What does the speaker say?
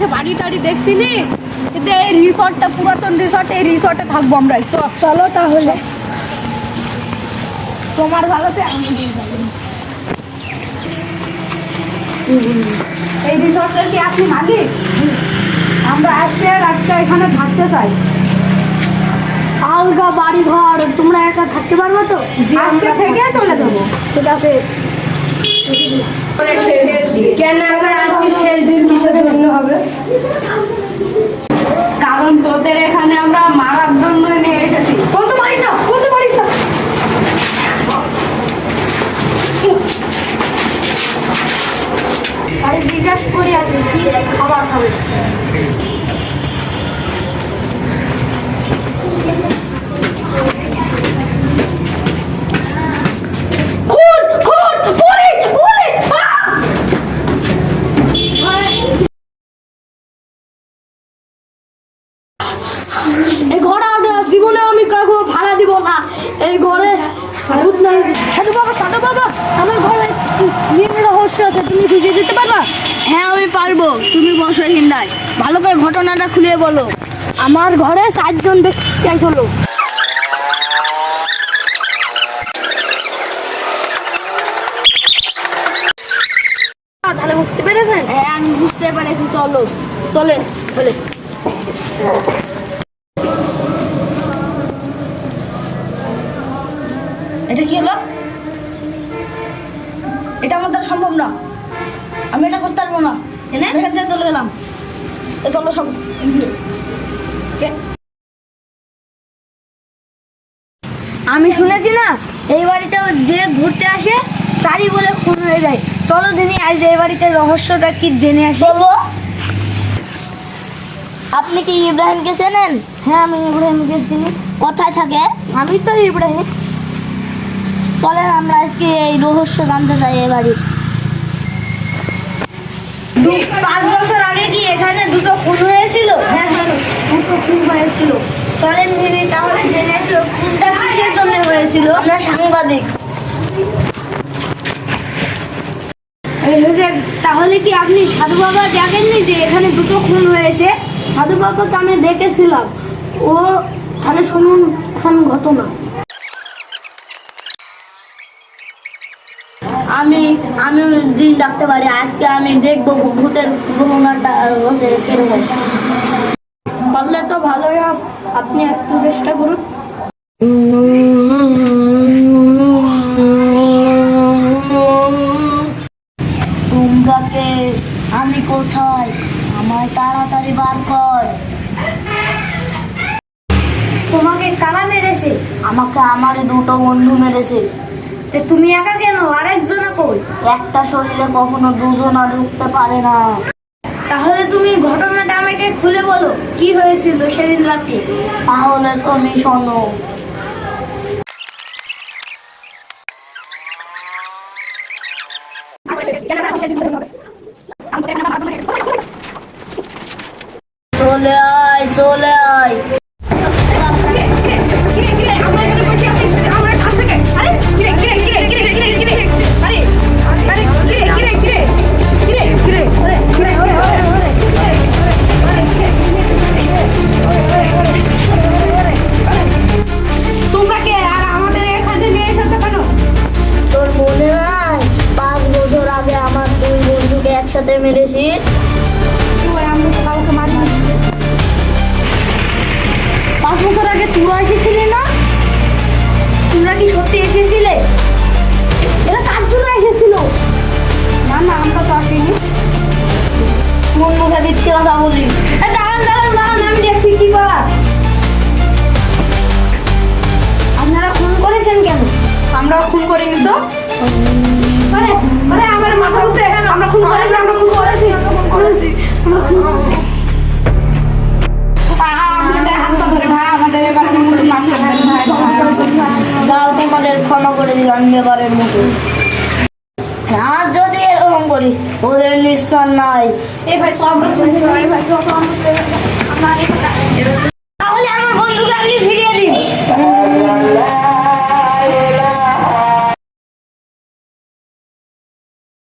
আশেপাশে বাড়ি টাড়ি দেখছিলি, কিন্তু এই রিসর্টটা পুরাতন রিসর্ট, এই রিসর্টে থাকবো আমরা। চলো তাহলে। তোমার ভালোতে আমাদের ভালো। এই রিসর্টের কি আপনি মালিক? আমরা আজকে রাতটা এখানে থাকতে চাই। আলগা বাড়ি ঘর, তোমরা একা থাকতে পারবে তো? আজকে থেকে চলে যাবো। ঠিক আছে। কেন আবার আজকে শেষ দিন কিসের জন্য হবে? কারণ তোদের এখানে আমরা মারার জন্য নিয়ে এসেছি। বলতে পারি না, বলতে পারি না। আরে জিজ্ঞাসা করি আপনি কি খাবার খাবেন? এই ঘরে জীবনে আমি কাউকে ভাড়া দিব না। এই ঘরে সাধু বাবা, সাধু বাবা, আমার ঘরে নীল রহস্য আছে, তুমি খুঁজে দিতে পারবা? হ্যাঁ আমি পারবো, তুমি বসো হিন্দায়। ভালো করে ঘটনাটা খুলে বলো। আমার ঘরে 7 জন ব্যক্তি আইছিল। তাহলে বুঝতে পেরেছেন? হ্যাঁ আমি বুঝতে পেরেছি, চলো। চলেন বলে। এটা কি হলো? এটা আমার দ্বারা সম্ভব না, আমি এটা করতে পারবো না। এখান থেকে চলে গেলাম। চলো সব। আমি শুনেছি না, এই বাড়িতে যে ঘুরতে আসে তারই বলে খুন হয়ে যায়। চলো দিনই আজ এই বাড়িতে রহস্যটা কি জেনে আসি। চলো। আপনি কি ইব্রাহিমকে চেনেন? হ্যাঁ আমি ইব্রাহিমকে চিনি। কোথায় থাকে? আমি তো ইব্রাহিম। চলেন আমরা আজকে এই রহস্য জানতে চাই এই বাড়ির। 5 বছর আগে কি এখানে দুটো খুন হয়েছিল? হ্যাঁ হ্যাঁ, দুটো খুন হয়েছিল। চলেন দিনই তাহলে জেনে আসি খুনটা কিসের জন্য হয়েছিল। আমরা সাংবাদিক। তাহলে কি আপনি সাধু বাবা দেখেননি যে এখানে দুটো খুন হয়েছে? সাধু বাবাকে আমি দেখেছিলাম। ও তাহলে শুনুন এখন ঘটনা। আমি দিন ডাকতে পারি। আজকে আমি দেখবো ভূতের গহনাটা কিরকম। পারলে তো ভালোই, আপনি একটু চেষ্টা করুন। তোমরা কে? আমি কোথায়? আমায় তাড়াতাড়ি বার কর। তোমাকে কারা মেরেছে? আমাকে আমারই দুটো বন্ধু মেরেছে। তুমি একা কেন? আরেকজন কই? একটা শরীরে কখনো দুজনা ঢুকতে পারে না। তাহলে তুমি ঘটনাটা আমাকে খুলে বলো, কি হয়েছিল সেদিন রাতে? তাহলে তুমি শোনো। চলে আয়, চলে আয়। তোমরা কে আর আমাদের এখানে নিয়ে এসেছো কেন? তোর মনে নাই 5 বছর আগে আমার 2 বন্ধুকে একসাথে মেরেছিস? আমি তো কাউকে মারিনি। 5 বছর আগে তোমরা এসেছিলে না? তোমরা কি সত্যি এসেছিলে? এরা 4 জন এসেছিল। না না, আমরা তো আসিনি। কোন মুখে মিথ্যে কথা বলিস? দাঁড়ান দাঁড়ান দাঁড়ান, আমি দেখছি কি করার। আপনারা খুন করেছেন কেন? আমরা খুন করিনি তো। আরে আরে আমার মাথা উঠে গেল। আমরা খুন করেছি, আমরা খুন করেছি, আমরা খুন করেছি, আমরা খুন করেছি। আমাদের হাত পা ধরে ভাই, আমাদের এবারে মতো মাফ করে দেন ভাই। যাও, তোমাদের ক্ষমা করে দিলাম এবারের মতো। আর যদি এরকম করি ওদের নিস্তার নাই। এই ভাই সব আমরা শুনছি, এই ভাই সব আমরা